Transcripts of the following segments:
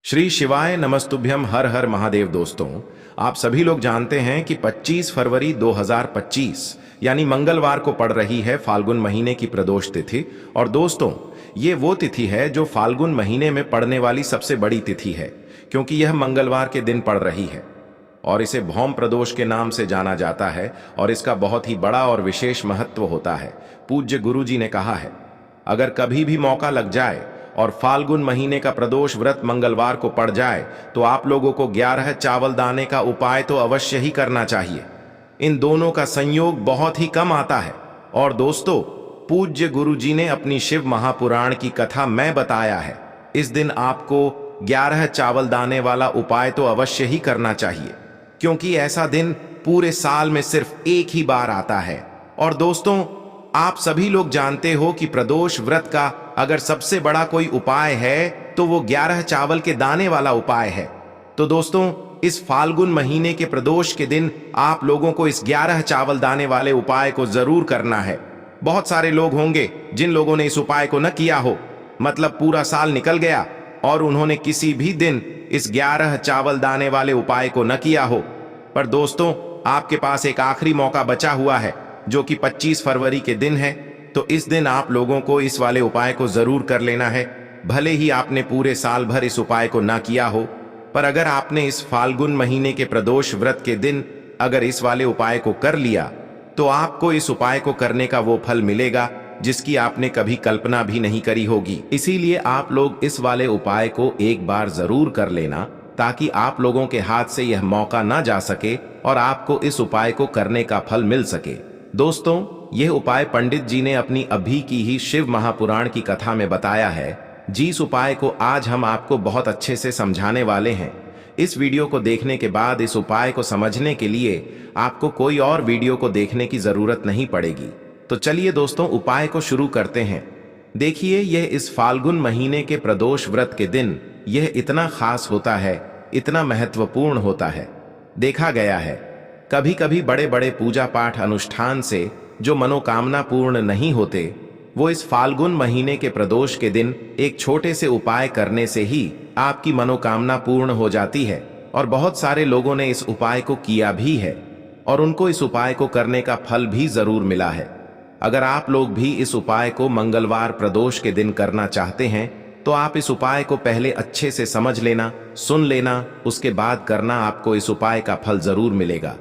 श्री शिवाय नमस्तुभ्यम हर हर महादेव। दोस्तों, आप सभी लोग जानते हैं कि 25 फरवरी 2025 यानी मंगलवार को पड़ रही है फाल्गुन महीने की प्रदोष तिथि। और दोस्तों, ये वो तिथि है जो फाल्गुन महीने में पड़ने वाली सबसे बड़ी तिथि है, क्योंकि यह मंगलवार के दिन पड़ रही है और इसे भौम प्रदोष के नाम से जाना जाता है। और इसका बहुत ही बड़ा और विशेष महत्व होता है। पूज्य गुरु जी ने कहा है, अगर कभी भी मौका लग जाए और फाल्गुन महीने का प्रदोष व्रत मंगलवार को पड़ जाए तो आप लोगों को 11 चावल दाने का उपाय तो अवश्य ही करना चाहिए। इन दोनों का संयोग बहुत ही कम आता है। और दोस्तों, पूज्य गुरु जी ने अपनी शिव महापुराण की कथा में बताया है, इस दिन आपको 11 चावल दाने वाला उपाय तो अवश्य ही करना चाहिए, क्योंकि ऐसा दिन पूरे साल में सिर्फ एक ही बार आता है। और दोस्तों, आप सभी लोग जानते हो कि प्रदोष व्रत का अगर सबसे बड़ा कोई उपाय है तो वो 11 चावल के दाने वाला उपाय है। तो दोस्तों, इस फाल्गुन महीने के प्रदोष के दिन आप लोगों को इस 11 चावल दाने वाले उपाय को जरूर करना है। बहुत सारे लोग होंगे जिन लोगों ने इस उपाय को न किया हो, मतलब पूरा साल निकल गया और उन्होंने किसी भी दिन इस 11 चावल दाने वाले उपाय को न किया हो। पर दोस्तों, आपके पास एक आखिरी मौका बचा हुआ है, जो कि 25 फरवरी के दिन है। तो इस दिन आप लोगों को इस वाले उपाय को जरूर कर लेना है। भले ही आपने पूरे साल भर इस उपाय को ना किया हो, पर अगर आपने इस फाल्गुन महीने के प्रदोष व्रत के दिन अगर इस वाले उपाय को कर लिया तो आपको इस उपाय को करने का वो फल मिलेगा जिसकी आपने कभी कल्पना भी नहीं करी होगी। इसीलिए आप लोग इस वाले उपाय को एक बार जरूर कर लेना, ताकि आप लोगों के हाथ से यह मौका ना जा सके और आपको इस उपाय को करने का फल मिल सके। दोस्तों, यह उपाय पंडित जी ने अपनी अभी की ही शिव महापुराण की कथा में बताया है, जिस उपाय को आज हम आपको बहुत अच्छे से समझाने वाले हैं। इस वीडियो को देखने के बाद इस उपाय को समझने के लिए आपको कोई और वीडियो को देखने की जरूरत नहीं पड़ेगी। तो चलिए दोस्तों, उपाय को शुरू करते हैं। देखिए, यह इस फाल्गुन महीने के प्रदोष व्रत के दिन यह इतना खास होता है, इतना महत्वपूर्ण होता है। देखा गया है, कभी कभी बड़े बड़े पूजा पाठ अनुष्ठान से जो मनोकामना पूर्ण नहीं होते, वो इस फाल्गुन महीने के प्रदोष के दिन एक छोटे से उपाय करने से ही आपकी मनोकामना पूर्ण हो जाती है। और बहुत सारे लोगों ने इस उपाय को किया भी है और उनको इस उपाय को करने का फल भी जरूर मिला है। अगर आप लोग भी इस उपाय को मंगलवार प्रदोष के दिन करना चाहते हैं तो आप इस उपाय को पहले अच्छे से समझ लेना, सुन लेना, उसके बाद करना। आपको इस उपाय का फल जरूर मिलेगा।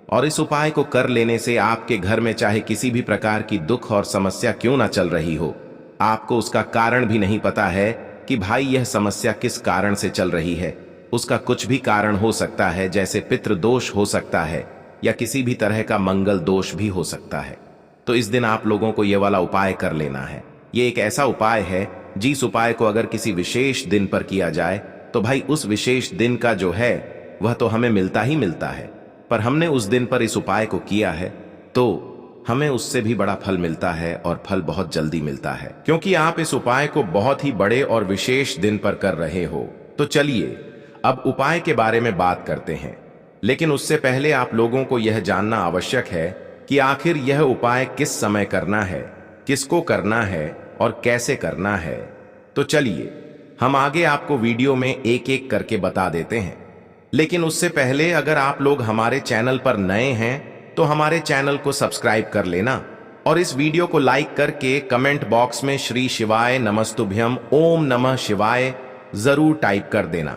और इस उपाय को कर लेने से आपके घर में चाहे किसी भी प्रकार की दुख और समस्या क्यों ना चल रही हो, आपको उसका कारण भी नहीं पता है कि भाई यह समस्या किस कारण से चल रही है। उसका कुछ भी कारण हो सकता है, जैसे पितृदोष हो सकता है या किसी भी तरह का मंगल दोष भी हो सकता है। तो इस दिन आप लोगों को यह वाला उपाय कर लेना है। ये एक ऐसा उपाय है, जिस उपाय को अगर किसी विशेष दिन पर किया जाए तो भाई उस विशेष दिन का जो है वह तो हमें मिलता ही मिलता है। पर हमने उस दिन पर इस उपाय को किया है तो हमें उससे भी बड़ा फल मिलता है, और फल बहुत जल्दी मिलता है, क्योंकि आप इस उपाय को बहुत ही बड़े और विशेष दिन पर कर रहे हो। तो चलिए अब उपाय के बारे में बात करते हैं। लेकिन उससे पहले आप लोगों को यह जानना आवश्यक है कि आखिर यह उपाय किस समय करना है, किसको करना है और कैसे करना है। तो चलिए हम आगे आपको वीडियो में एक एक करके बता देते हैं। लेकिन उससे पहले अगर आप लोग हमारे चैनल पर नए हैं तो हमारे चैनल को सब्सक्राइब कर लेना और इस वीडियो को लाइक करके कमेंट बॉक्स में श्री शिवाय नमस्तुभ्यम ओम नमः शिवाय जरूर टाइप कर देना।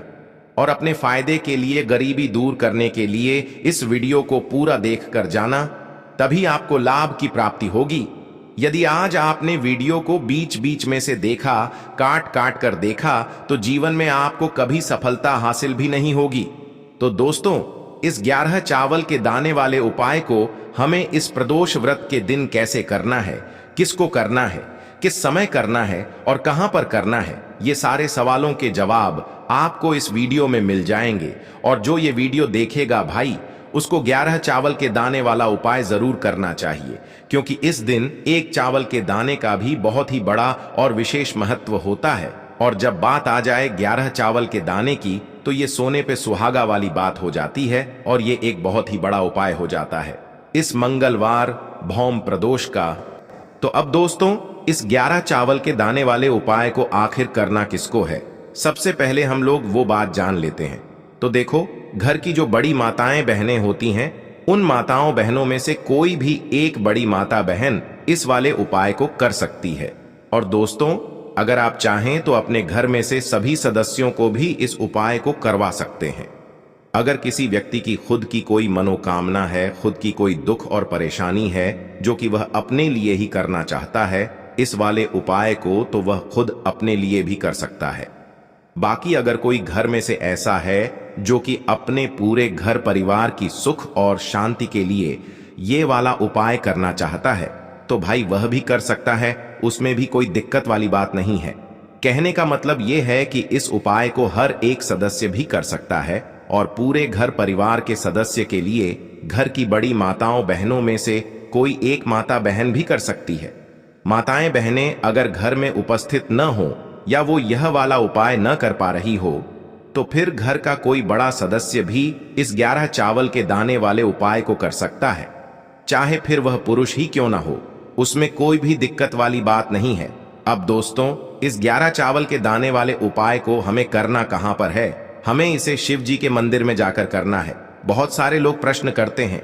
और अपने फायदे के लिए, गरीबी दूर करने के लिए इस वीडियो को पूरा देख कर जाना, तभी आपको लाभ की प्राप्ति होगी। यदि आज आपने वीडियो को बीच बीच में से देखा, काट काट कर देखा, तो जीवन में आपको कभी सफलता हासिल भी नहीं होगी। तो दोस्तों, इस 11 चावल के दाने वाले उपाय को हमें इस प्रदोष व्रत के दिन कैसे करना है, किसको करना है, किस समय करना है और कहां पर करना है, ये सारे सवालों के जवाब आपको इस वीडियो में मिल जाएंगे। और जो ये वीडियो देखेगा भाई, उसको 11 चावल के दाने वाला उपाय जरूर करना चाहिए, क्योंकि इस दिन एक चावल के दाने का भी बहुत ही बड़ा और विशेष महत्व होता है। और जब बात आ जाए 11 चावल के दाने की, तो ये सोने पे सुहागा वाली बात हो जाती है और ये एक बहुत ही बड़ा उपाय हो जाता है इस मंगलवार भौम प्रदोष का। तो अब दोस्तों, इस 11 चावल के दाने वाले उपाय को आखिर करना किसको है, सबसे पहले हम लोग वो बात जान लेते हैं। तो देखो, घर की जो बड़ी माताएं बहनें होती हैं, उन माताओं बहनों में से कोई भी एक बड़ी माता बहन इस वाले उपाय को कर सकती है। और दोस्तों, अगर आप चाहें तो अपने घर में से सभी सदस्यों को भी इस उपाय को करवा सकते हैं। अगर किसी व्यक्ति की खुद की कोई मनोकामना है, खुद की कोई दुख और परेशानी है जो कि वह अपने लिए ही करना चाहता है इस वाले उपाय को, तो वह खुद अपने लिए भी कर सकता है। बाकी अगर कोई घर में से ऐसा है जो कि अपने पूरे घर परिवार की सुख और शांति के लिए ये वाला उपाय करना चाहता है, तो भाई वह भी कर सकता है, उसमें भी कोई दिक्कत वाली बात नहीं है। कहने का मतलब ये है कि इस उपाय को हर एक सदस्य भी कर सकता है और पूरे घर परिवार के सदस्य के लिए घर की बड़ी माताओं बहनों में से कोई एक माता बहन भी कर सकती है। माताएं बहनें अगर घर में उपस्थित न हो या वो यह वाला उपाय न कर पा रही हो, तो फिर घर का कोई बड़ा सदस्य भी इस 11 चावल के दाने वाले उपाय को कर सकता है, चाहे फिर वह पुरुष ही क्यों ना हो, उसमें कोई भी दिक्कत वाली बात नहीं है। अब दोस्तों, इस 11 चावल के दाने वाले उपाय को हमें करना कहां पर है? हमें इसे शिव जी के मंदिर में जाकर करना है। बहुत सारे लोग प्रश्न करते हैं,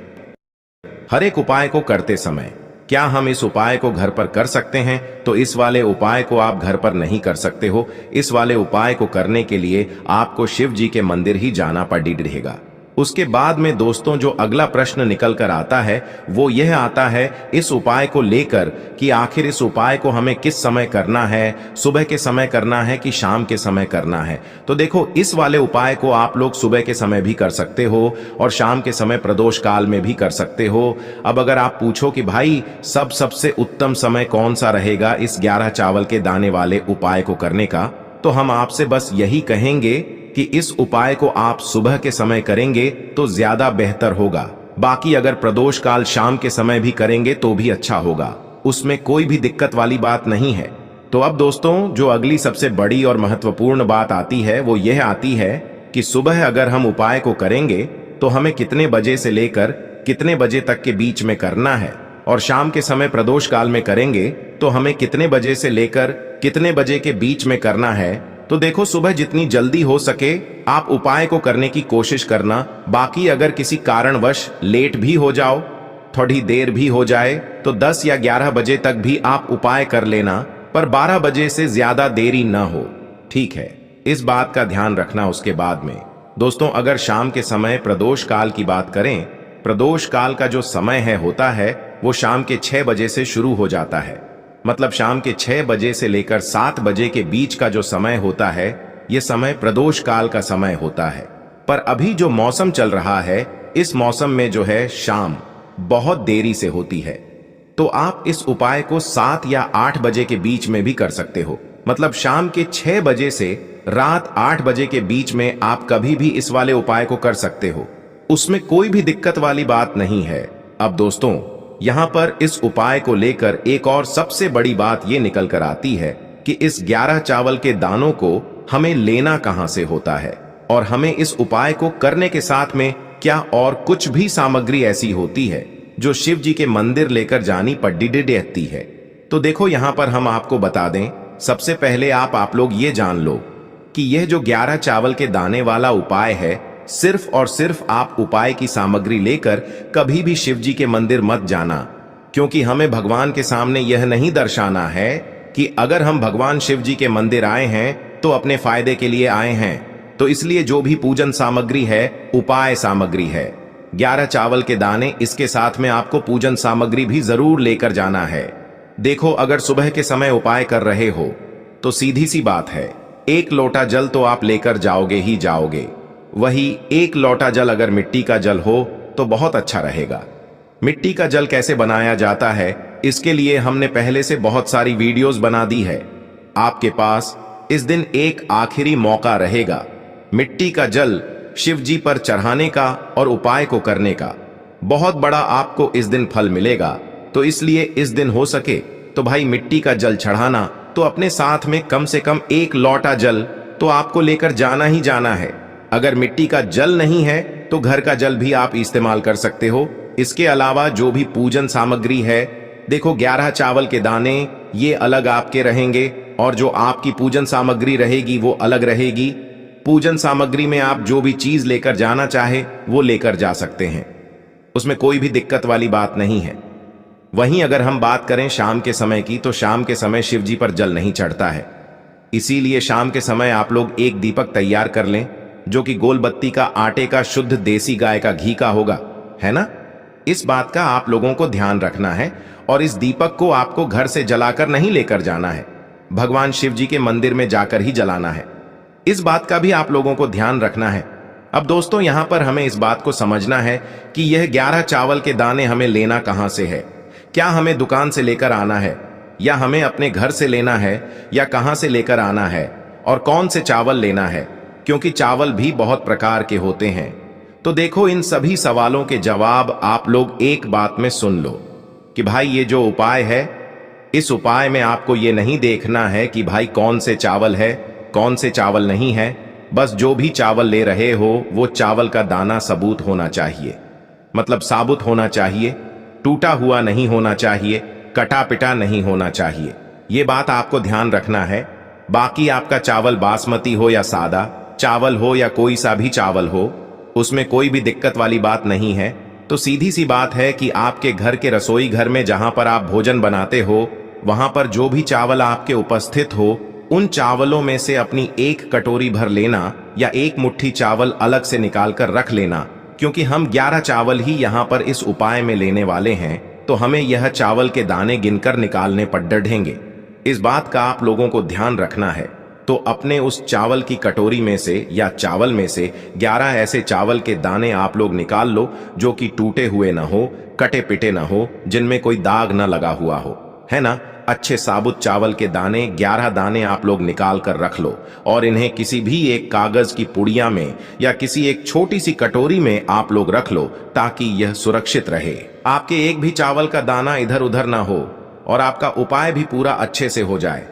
हर एक उपाय को करते समय क्या हम इस उपाय को घर पर कर सकते हैं? तो इस वाले उपाय को आप घर पर नहीं कर सकते हो। इस वाले उपाय को करने के लिए आपको शिव जी के मंदिर ही जाना पड़ेगा। उसके बाद में दोस्तों, जो अगला प्रश्न निकल कर आता है वो यह आता है इस उपाय को लेकर कि आखिर इस उपाय को हमें किस समय करना है, सुबह के समय करना है कि शाम के समय करना है? तो देखो, इस वाले उपाय को आप लोग सुबह के समय भी कर सकते हो और शाम के समय प्रदोष काल में भी कर सकते हो। अब अगर आप पूछो कि भाई सबसे उत्तम समय कौन सा रहेगा इस 11 चावल के दाने वाले उपाय को करने का, तो हम आपसे बस यही कहेंगे कि इस उपाय को आप सुबह के समय करेंगे तो ज्यादा बेहतर होगा। बाकी अगर प्रदोष काल शाम के समय भी करेंगे तो भी अच्छा होगा, उसमें कोई भी दिक्कत वाली बात नहीं है। तो अब दोस्तों, जो अगली सबसे बड़ी और महत्वपूर्ण बात आती है वो यह आती है कि सुबह अगर हम उपाय को करेंगे तो हमें कितने बजे से लेकर कितने बजे तक के बीच में करना है, और शाम के समय प्रदोष काल में करेंगे तो हमें कितने बजे से लेकर कितने बजे के बीच में करना है। तो देखो, सुबह जितनी जल्दी हो सके आप उपाय को करने की कोशिश करना। बाकी अगर किसी कारणवश लेट भी हो जाओ, थोड़ी देर भी हो जाए, तो 10 या 11 बजे तक भी आप उपाय कर लेना, पर 12 बजे से ज्यादा देरी ना हो, ठीक है? इस बात का ध्यान रखना। उसके बाद में दोस्तों, अगर शाम के समय प्रदोष काल की बात करें, प्रदोष काल का जो समय होता है वो शाम के 6 बजे से शुरू हो जाता है। मतलब शाम के 6 बजे से लेकर 7 बजे के बीच का जो समय होता है, यह समय प्रदोष काल का समय होता है। पर अभी जो मौसम चल रहा है, इस मौसम में जो है शाम बहुत देरी से होती है। तो आप इस उपाय को 7 या 8 बजे के बीच में भी कर सकते हो। मतलब शाम के 6 बजे से रात 8 बजे के बीच में आप कभी भी इस वाले उपाय को कर सकते हो, उसमें कोई भी दिक्कत वाली बात नहीं है। अब दोस्तों, यहां पर इस उपाय को लेकर एक और सबसे बड़ी बात यह निकल कर आती है कि इस 11 चावल के दानों को हमें लेना कहां से होता है, और हमें इस उपाय को करने के साथ में क्या और कुछ भी सामग्री ऐसी होती है जो शिव जी के मंदिर लेकर जानी पड़ती है। तो देखो, यहां पर हम आपको बता दें, सबसे पहले आप लोग ये जान लो कि यह जो 11 चावल के दाने वाला उपाय है, सिर्फ और सिर्फ आप उपाय की सामग्री लेकर कभी भी शिव जी के मंदिर मत जाना, क्योंकि हमें भगवान के सामने यह नहीं दर्शाना है कि अगर हम भगवान शिव जी के मंदिर आए हैं तो अपने फायदे के लिए आए हैं। तो इसलिए जो भी पूजन सामग्री है, उपाय सामग्री है, 11 चावल के दाने, इसके साथ में आपको पूजन सामग्री भी जरूर लेकर जाना है। देखो, अगर सुबह के समय उपाय कर रहे हो तो सीधी सी बात है, 1 लोटा जल तो आप लेकर जाओगे ही जाओगे। वही 1 लोटा जल अगर मिट्टी का जल हो तो बहुत अच्छा रहेगा। मिट्टी का जल कैसे बनाया जाता है, इसके लिए हमने पहले से बहुत सारी वीडियोस बना दी है। आपके पास इस दिन एक आखिरी मौका रहेगा मिट्टी का जल शिव जी पर चढ़ाने का और उपाय को करने का। बहुत बड़ा आपको इस दिन फल मिलेगा। तो इसलिए इस दिन हो सके तो भाई मिट्टी का जल चढ़ाना, तो अपने साथ में कम से कम 1 लोटा जल तो आपको लेकर जाना ही जाना है। अगर मिट्टी का जल नहीं है तो घर का जल भी आप इस्तेमाल कर सकते हो। इसके अलावा जो भी पूजन सामग्री है, देखो 11 चावल के दाने ये अलग आपके रहेंगे, और जो आपकी पूजन सामग्री रहेगी वो अलग रहेगी। पूजन सामग्री में आप जो भी चीज लेकर जाना चाहे वो लेकर जा सकते हैं, उसमें कोई भी दिक्कत वाली बात नहीं है। वहीं अगर हम बात करें शाम के समय की, तो शाम के समय शिव जी पर जल नहीं चढ़ता है, इसीलिए शाम के समय आप लोग एक दीपक तैयार कर लें जो कि गोलबत्ती का, आटे का, शुद्ध देसी गाय का घी का होगा, है ना। इस बात का आप लोगों को ध्यान रखना है और इस दीपक को आपको घर से जलाकर नहीं लेकर जाना है, भगवान शिव जी के मंदिर में जाकर ही जलाना है। इस बात का भी आप लोगों को ध्यान रखना है। अब दोस्तों यहां पर हमें इस बात को समझना है कि यह 11 चावल के दाने हमें लेना कहां से है। क्या हमें दुकान से लेकर आना है, या हमें अपने घर से लेना है, या कहां से लेकर आना है, और कौन से चावल लेना है, क्योंकि चावल भी बहुत प्रकार के होते हैं। तो देखो, इन सभी सवालों के जवाब आप लोग एक बात में सुन लो कि भाई ये जो उपाय है, इस उपाय में आपको ये नहीं देखना है कि भाई कौन से चावल है, कौन से चावल नहीं है। बस जो भी चावल ले रहे हो वो चावल का दाना सबूत होना चाहिए, मतलब साबुत होना चाहिए, टूटा हुआ नहीं होना चाहिए, कटा पिटा नहीं होना चाहिए। ये बात आपको ध्यान रखना है। बाकी आपका चावल बासमती हो या सादा चावल हो या कोई सा भी चावल हो, उसमें कोई भी दिक्कत वाली बात नहीं है। तो सीधी सी बात है कि आपके घर के रसोई घर में जहां पर आप भोजन बनाते हो, वहां पर जो भी चावल आपके उपस्थित हो, उन चावलों में से अपनी एक कटोरी भर लेना या एक मुट्ठी चावल अलग से निकाल कर रख लेना, क्योंकि हम 11 चावल ही यहाँ पर इस उपाय में लेने वाले हैं, तो हमें यह चावल के दाने गिनकर निकालने पड़ेंगे। इस बात का आप लोगों को ध्यान रखना है। तो अपने उस चावल की कटोरी में से या चावल में से 11 ऐसे चावल के दाने आप लोग निकाल लो जो कि टूटे हुए ना हो, कटे पिटे ना हो, जिनमें कोई दाग ना लगा हुआ हो, है ना। अच्छे साबुत चावल के दाने 11 दाने आप लोग निकाल कर रख लो और इन्हें किसी भी एक कागज की पुड़िया में या किसी एक छोटी सी कटोरी में आप लोग रख लो, ताकि यह सुरक्षित रहे। आपके एक भी चावल का दाना इधर उधर ना हो और आपका उपाय भी पूरा अच्छे से हो जाए।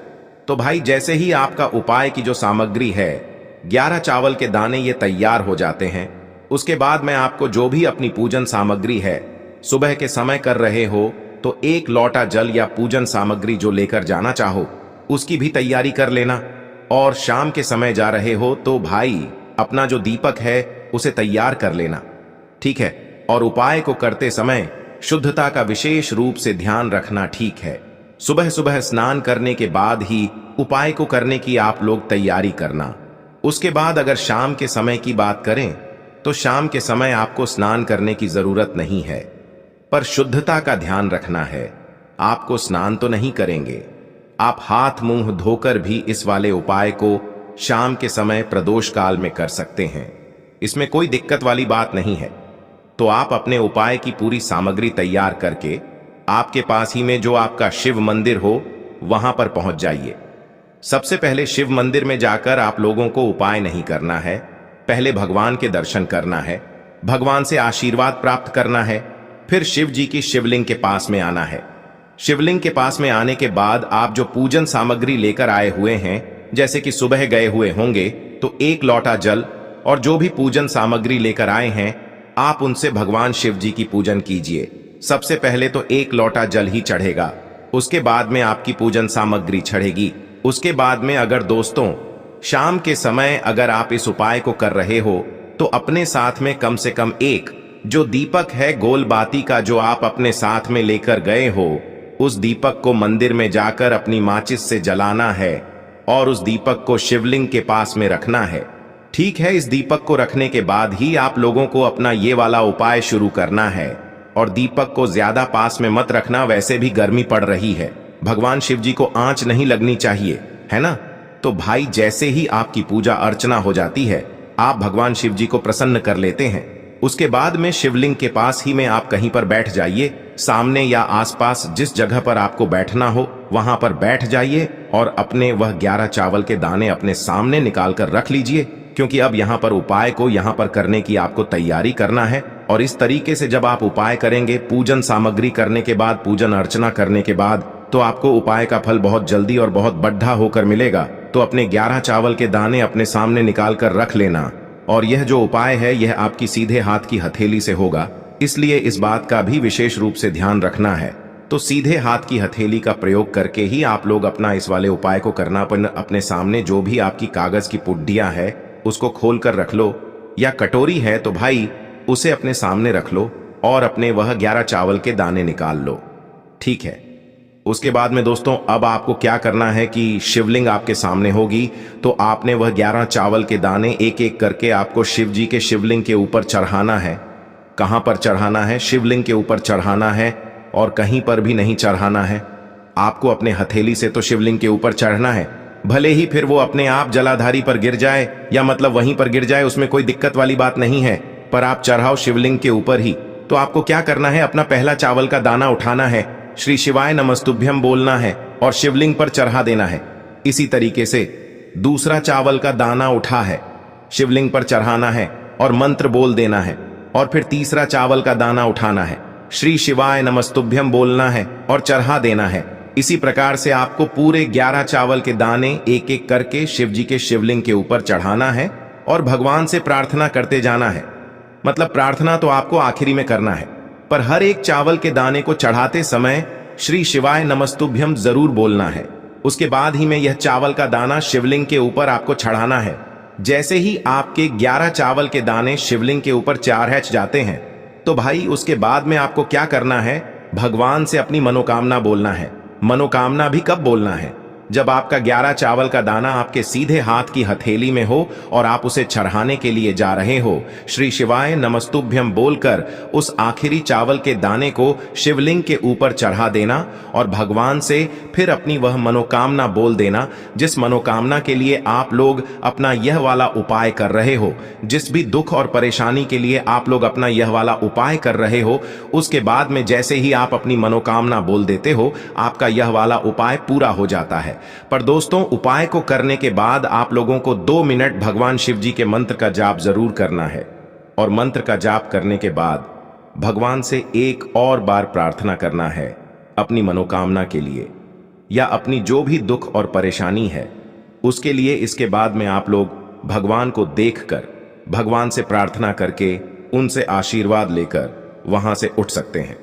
तो भाई जैसे ही आपका उपाय की जो सामग्री है, 11 चावल के दाने ये तैयार हो जाते हैं, उसके बाद मैं आपको जो भी अपनी पूजन सामग्री है, सुबह के समय कर रहे हो तो एक लोटा जल या पूजन सामग्री जो लेकर जाना चाहो उसकी भी तैयारी कर लेना। और शाम के समय जा रहे हो तो भाई अपना जो दीपक है उसे तैयार कर लेना, ठीक है। और उपाय को करते समय शुद्धता का विशेष रूप से ध्यान रखना, ठीक है। सुबह सुबह स्नान करने के बाद ही उपाय को करने की आप लोग तैयारी करना। उसके बाद अगर शाम के समय की बात करें तो शाम के समय आपको स्नान करने की जरूरत नहीं है, पर शुद्धता का ध्यान रखना है। आपको स्नान तो नहीं करेंगे, आप हाथ मुंह धोकर भी इस वाले उपाय को शाम के समय प्रदोष काल में कर सकते हैं, इसमें कोई दिक्कत वाली बात नहीं है। तो आप अपने उपाय की पूरी सामग्री तैयार करके आपके पास ही में जो आपका शिव मंदिर हो वहां पर पहुंच जाइए। सबसे पहले शिव मंदिर में जाकर आप लोगों को उपाय नहीं करना है, पहले भगवान के दर्शन करना है, भगवान से आशीर्वाद प्राप्त करना है, फिर शिव जी की शिवलिंग के पास में आना है। शिवलिंग के पास में आने के बाद आप जो पूजन सामग्री लेकर आए हुए हैं, जैसे कि सुबह गए हुए होंगे तो एक लोटा जल और जो भी पूजन सामग्री लेकर आए हैं आप उनसे भगवान शिव जी की पूजन कीजिए। सबसे पहले तो एक लोटा जल ही चढ़ेगा, उसके बाद में आपकी पूजन सामग्री चढ़ेगी। उसके बाद में अगर दोस्तों शाम के समय अगर आप इस उपाय को कर रहे हो तो अपने साथ में कम से कम एक जो दीपक है गोल बाती का जो आप अपने साथ में लेकर गए हो, उस दीपक को मंदिर में जाकर अपनी माचिस से जलाना है और उस दीपक को शिवलिंग के पास में रखना है, ठीक है। इस दीपक को रखने के बाद ही आप लोगों को अपना ये वाला उपाय शुरू करना है। और दीपक को ज्यादा पास में मत रखना, वैसे भी गर्मी पड़ रही है, भगवान शिव जी को आंच नहीं लगनी चाहिए, है ना। तो भाई जैसे ही आपकी पूजा अर्चना हो जाती है, आप भगवान शिव जी को प्रसन्न कर लेते हैं, उसके बाद में शिवलिंग के पास ही में आप कहीं पर बैठ जाइए, सामने या आसपास जिस जगह पर आपको बैठना हो वहां पर बैठ जाइए और अपने वह 11 चावल के दाने अपने सामने निकाल कर रख लीजिए, क्योंकि अब यहाँ पर उपाय को यहाँ पर करने की आपको तैयारी करना है। और इस तरीके से जब आप उपाय करेंगे, पूजन सामग्री करने के बाद, पूजन अर्चना करने के बाद, तो आपको उपाय का फल बहुत जल्दी और बहुत बढ़ा होकर मिलेगा। तो अपने 11 चावल के दाने अपने सामने निकाल कर रख लेना। और यह जो उपाय है यह आपकी सीधे हाथ की हथेली से होगा, इसलिए इस बात का भी विशेष रूप से ध्यान रखना है। तो सीधे हाथ की हथेली का प्रयोग करके ही आप लोग अपना इस वाले उपाय को करना। अपने सामने जो भी आपकी कागज की पुड्डियां है उसको खोल कर रख लो, या कटोरी है तो भाई उसे अपने सामने रख लो और अपने वह 11 चावल के दाने निकाल लो। ठीक है, उसके बाद में दोस्तों अब आपको क्या करना है कि शिवलिंग आपके सामने होगी, तो आपने वह 11 चावल के दाने एक एक करके आपको शिव जी के शिवलिंग के ऊपर चढ़ाना है। कहां पर चढ़ाना है? शिवलिंग के ऊपर चढ़ाना है, और कहीं पर भी नहीं चढ़ाना है। आपको अपने हथेली से तो शिवलिंग के ऊपर चढ़ना है, भले ही फिर वो अपने आप जलाधारी पर गिर जाए या मतलब वहीं पर गिर जाए, उसमें कोई दिक्कत वाली बात नहीं है, पर आप चढ़ाओ शिवलिंग के ऊपर ही। तो आपको क्या करना है, अपना पहला चावल का दाना उठाना है, श्री शिवाय नमस्तुभ्यम बोलना है और शिवलिंग पर चढ़ा देना है। इसी तरीके से दूसरा चावल का दाना उठा है, शिवलिंग पर चढ़ाना है और मंत्र बोल देना है। और फिर तीसरा चावल का दाना उठाना है, श्री शिवाय नमस्तुभ्यम बोलना है और चढ़ा देना है। इसी प्रकार से आपको पूरे 11 चावल के दाने एक एक करके शिव जी के शिवलिंग के ऊपर चढ़ाना है और भगवान से प्रार्थना करते जाना है। मतलब प्रार्थना तो आपको आखिरी में करना है, पर हर एक चावल के दाने को चढ़ाते समय श्री शिवाय नमस्तुभ्यम जरूर बोलना है। उसके बाद ही में यह चावल का दाना शिवलिंग के ऊपर आपको चढ़ाना है। जैसे ही आपके 11 चावल के दाने शिवलिंग के ऊपर चारहच जाते हैं, तो भाई उसके बाद में आपको क्या करना है, भगवान से अपनी मनोकामना बोलना है। मनोकामना भी कब बोलना है? जब आपका 11 चावल का दाना आपके सीधे हाथ की हथेली में हो और आप उसे चढ़ाने के लिए जा रहे हो। श्री शिवाय नमस्तुभ्यम बोलकर उस आखिरी चावल के दाने को शिवलिंग के ऊपर चढ़ा देना और भगवान से फिर अपनी वह मनोकामना बोल देना, जिस मनोकामना के लिए आप लोग अपना यह वाला उपाय कर रहे हो। जिस भी दुख और परेशानी के लिए आप लोग अपना यह वाला उपाय कर रहे हो, उसके बाद में जैसे ही आप अपनी मनोकामना बोल देते हो, आपका यह वाला उपाय पूरा हो जाता है। पर दोस्तों, उपाय को करने के बाद आप लोगों को 2 मिनट भगवान शिव जी के मंत्र का जाप जरूर करना है, और मंत्र का जाप करने के बाद भगवान से एक और बार प्रार्थना करना है अपनी मनोकामना के लिए, या अपनी जो भी दुख और परेशानी है उसके लिए। इसके बाद में आप लोग भगवान को देखकर, भगवान से प्रार्थना करके, उनसे आशीर्वाद लेकर वहां से उठ सकते हैं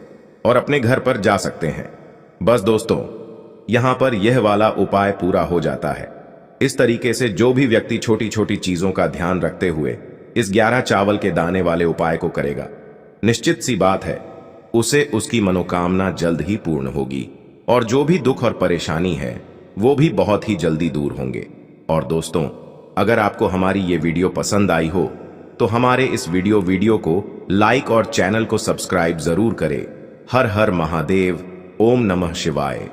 और अपने घर पर जा सकते हैं। बस दोस्तों, यहां पर यह वाला उपाय पूरा हो जाता है। इस तरीके से जो भी व्यक्ति छोटी छोटी चीजों का ध्यान रखते हुए इस 11 चावल के दाने वाले उपाय को करेगा, निश्चित सी बात है उसे उसकी मनोकामना जल्द ही पूर्ण होगी, और जो भी दुख और परेशानी है वो भी बहुत ही जल्दी दूर होंगे। और दोस्तों, अगर आपको हमारी ये वीडियो पसंद आई हो तो हमारे इस वीडियो को लाइक और चैनल को सब्सक्राइब जरूर करें। हर हर महादेव, ओम नमः शिवाय।